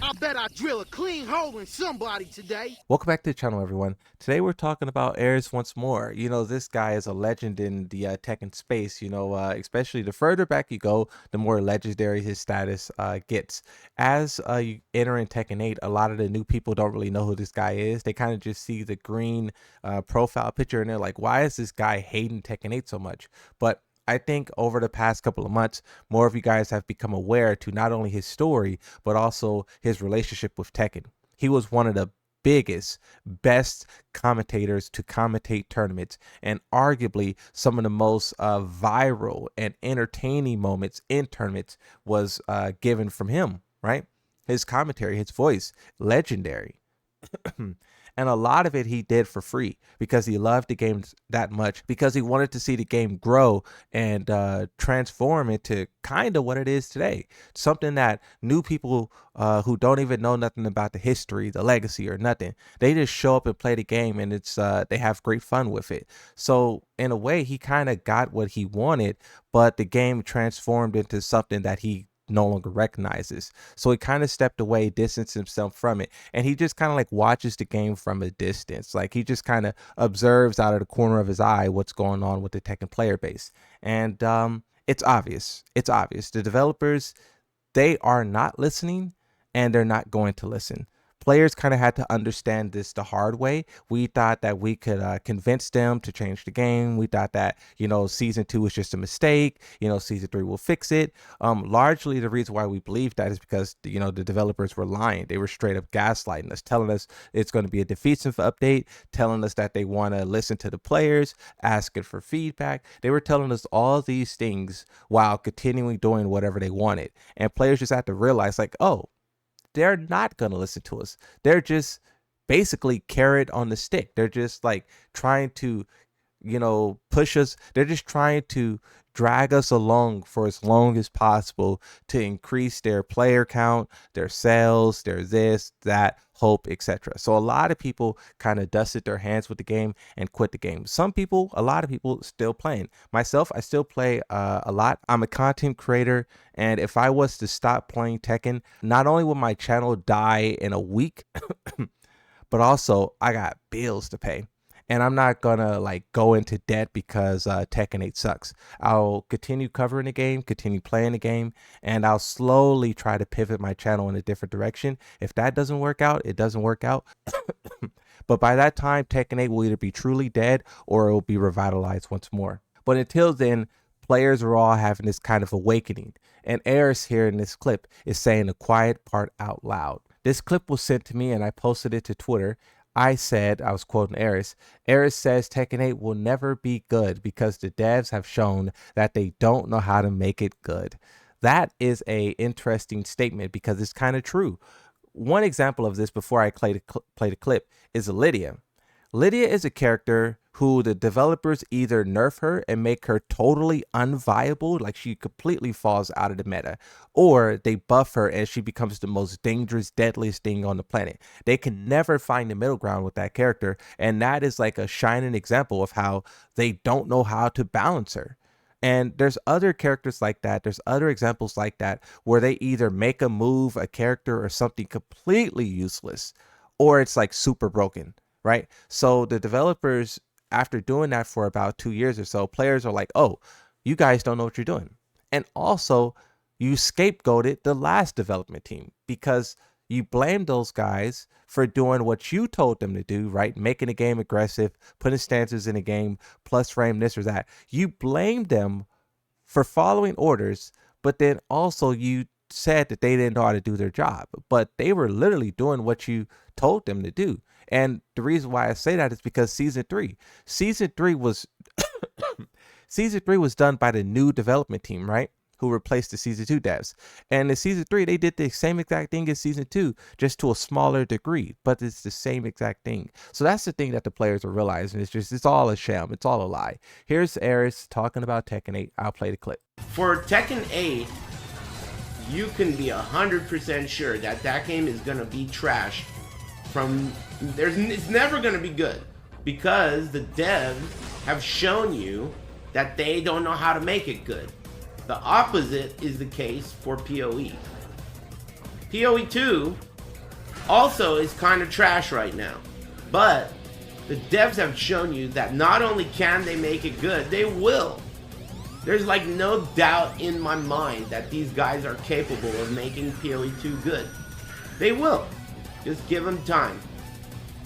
I bet I drill a clean hole in somebody today. Welcome back to the channel, everyone. Today we're talking about Aris once more. You know, this guy is a legend in the Tekken space. Especially the further back you go, the more legendary his status gets. As you enter in Tekken 8, a lot of the new people don't really know who this guy is. They kind of just see the green profile picture and they're like, why is this guy hating Tekken 8 so much? But I think over the past couple of months, more of you guys have become aware to not only his story, but also his relationship with Tekken. He was one of the biggest, best commentators to commentate tournaments, and arguably some of the most viral and entertaining moments in tournaments was given from him, right? His commentary, his voice, legendary. And a lot of it he did for free because he loved the game that much, because he wanted to see the game grow and transform into kind of what it is today. Something that new people who don't even know nothing about the history, the legacy, or nothing, they just show up and play the game, and it's they have great fun with it. So in a way, he kind of got what he wanted, but the game transformed into something that he no longer recognizes. So he kind of stepped away, distanced himself from it, and he just kind of like watches the game from a distance. Like he just kind of observes out of the corner of his eye what's going on with the Tekken player base. And it's obvious. It's obvious. The developers, they are not listening, and they're not going to listen. Players kind of had to understand this the hard way. We thought that we could convince them to change the game. We thought that, season 2 was just a mistake. Season 3 will fix it. Largely the reason why we believed that is because, the developers were lying. They were straight up gaslighting us, telling us it's going to be a defeatsive update, telling us that they want to listen to the players, asking for feedback. They were telling us all these things while continuing doing whatever they wanted. And players just had to realize, like, oh, they're not going to listen to us. They're just basically carrot on the stick. They're just like trying to, push us. They're just trying to drag us along for as long as possible to increase their player count, their sales, their this, that, hope, etc. So a lot of people kind of dusted their hands with the game and quit the game. Some people, a lot of people still playing. Myself, I still play a lot. I'm a content creator, and if I was to stop playing Tekken, not only would my channel die in a week, but also I got bills to pay. And I'm not gonna like go into debt because Tekken 8 sucks. I'll continue covering the game, continue playing the game, and I'll slowly try to pivot my channel in a different direction. If that doesn't work out, it doesn't work out. But by that time, Tekken 8 will either be truly dead or it will be revitalized once more. But until then, players are all having this kind of awakening. And Aris here in this clip is saying the quiet part out loud. This clip was sent to me and I posted it to Twitter. I was quoting Aris. Aris says Tekken 8 will never be good because the devs have shown that they don't know how to make it good. That is a interesting statement because it's kind of true. One example of this before I play the clip is Lydia. Lydia is a character who the developers either nerf her and make her totally unviable, like she completely falls out of the meta, or they buff her and she becomes the most dangerous, deadliest thing on the planet. They can never find the middle ground with that character, and that is like a shining example of how they don't know how to balance her. And there's other characters like that. There's other examples like that where they either make a move, a character, or something completely useless, or it's like super broken, right? So the developers, after doing that for about 2 years or so, players are like, oh, you guys don't know what you're doing. And also, you scapegoated the last development team because you blamed those guys for doing what you told them to do, right? Making the game aggressive, putting stances in the game, plus frame this or that. You blamed them for following orders, but then also you said that they didn't know how to do their job, but they were literally doing what you told them to do. And the reason why I say that is because season 3 was season 3 was done by the new development team, right? Who replaced the season 2 devs. And in season 3, they did the same exact thing as season 2, just to a smaller degree, but it's the same exact thing. So that's the thing that the players are realizing. It's all a sham. It's all a lie. Here's Aris talking about Tekken 8. I'll play the clip. For Tekken 8, you can be 100% sure that that game is going to be trash. It's never going to be good because the devs have shown you that they don't know how to make it good. The opposite is the case for PoE. PoE 2 also is kind of trash right now. But the devs have shown you that not only can they make it good, they will. There's like no doubt in my mind that these guys are capable of making PoE 2 good. They will. Just give them time.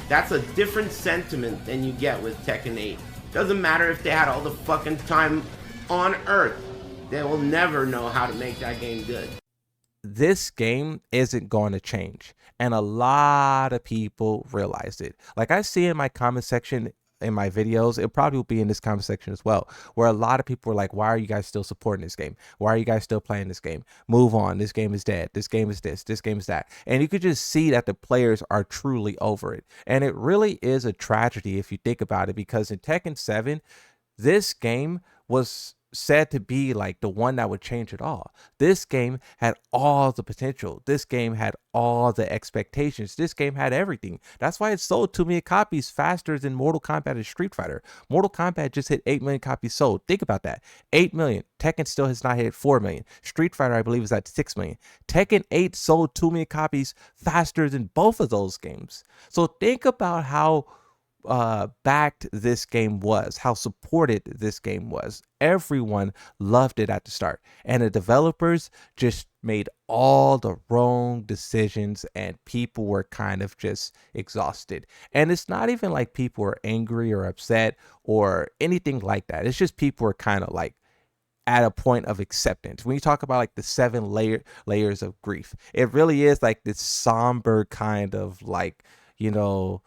That's a different sentiment than you get with Tekken 8. Doesn't matter if they had all the fucking time on earth. They will never know how to make that game good. This game isn't going to change, and a lot of people realize it. Like I see in my comment section in my videos, it probably will be in this comment section as well, where a lot of people are like, why are you guys still supporting this game? Why are you guys still playing this game? Move on. This game is dead. This game is this game is that. And you could just see that the players are truly over it. And it really is a tragedy if you think about it, because in Tekken 7, this game was said to be like the one that would change it all. This game had all the potential. This game had all the expectations. This game had everything. That's why it sold 2 million copies faster than Mortal Kombat and Street Fighter. Mortal Kombat just hit 8 million copies sold. Think about that. 8 million. Tekken still has not hit 4 million. Street Fighter, I believe, is at 6 million. Tekken 8 sold 2 million copies faster than both of those games. So think about how backed this game was, how supported this game was. Everyone loved it at the start, and the developers just made all the wrong decisions, and people were kind of just exhausted. And it's not even like people are angry or upset or anything like that. It's just people are kind of like at a point of acceptance. When you talk about like the 7 layers of grief, it really is like this somber kind of like, you know,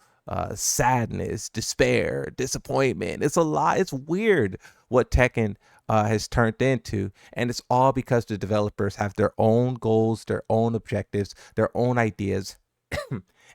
sadness, despair, disappointment. It's a lot. It's weird what Tekken has turned into, and it's all because the developers have their own goals, their own objectives, their own ideas,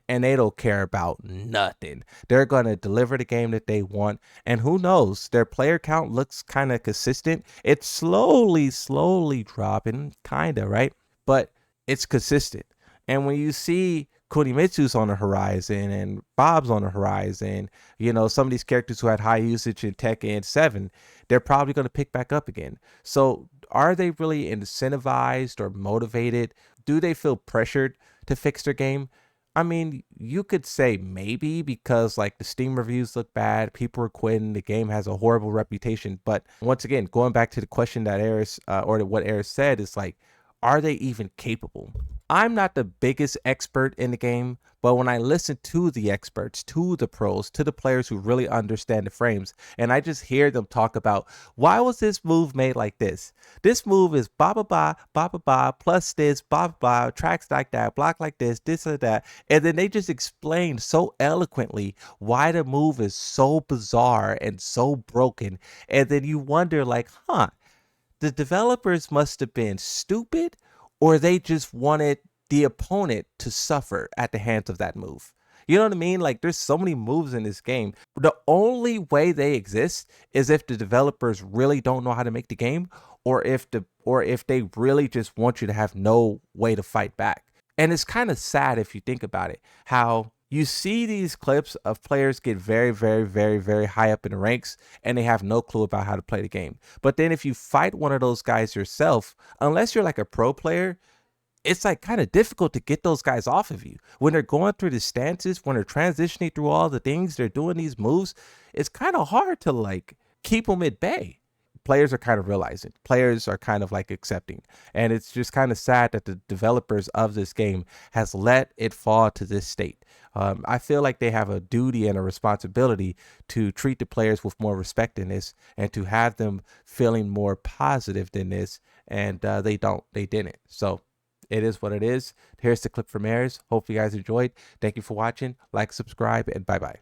and they don't care about nothing. They're going to deliver the game that they want, and who knows, their player count looks kind of consistent. It's slowly dropping, kind of, right? But it's consistent. And when you see Kunimitsu's on the horizon and Bob's on the horizon, you know, some of these characters who had high usage in Tekken 7, they're probably going to pick back up again. So are they really incentivized or motivated? Do they feel pressured to fix their game? I mean, you could say maybe, because like the Steam reviews look bad, people are quitting, the game has a horrible reputation. But once again, going back to the question that Aris, or what Aris said, is like, are they even capable? I'm not the biggest expert in the game, but when I listen to the experts, to the pros, to the players who really understand the frames, and I just hear them talk about, why was this move made like this? This move is ba ba ba, plus this, ba ba, tracks like that, block like this or that. And then they just explain so eloquently why the move is so bizarre and so broken. And then you wonder like, the developers must have been stupid, or they just wanted the opponent to suffer at the hands of that move. You know what I mean? Like, there's so many moves in this game. The only way they exist is if the developers really don't know how to make the game, or if they really just want you to have no way to fight back. And it's kind of sad if you think about it, how you see these clips of players get very high up in the ranks, and they have no clue about how to play the game. But then if you fight one of those guys yourself, unless you're like a pro player, it's like kind of difficult to get those guys off of you. When they're going through the stances, when they're transitioning through all the things, they're doing these moves, it's kind of hard to like keep them at bay. Players are kind of realizing, players are kind of like accepting, and it's just kind of sad that the developers of this game has let it fall to this state. I feel like they have a duty and a responsibility to treat the players with more respect in this, and to have them feeling more positive than this, and they didn't. So it is what it is. Here's the clip from Aris. Hope you guys enjoyed. Thank you for watching. Like, subscribe, and bye-bye.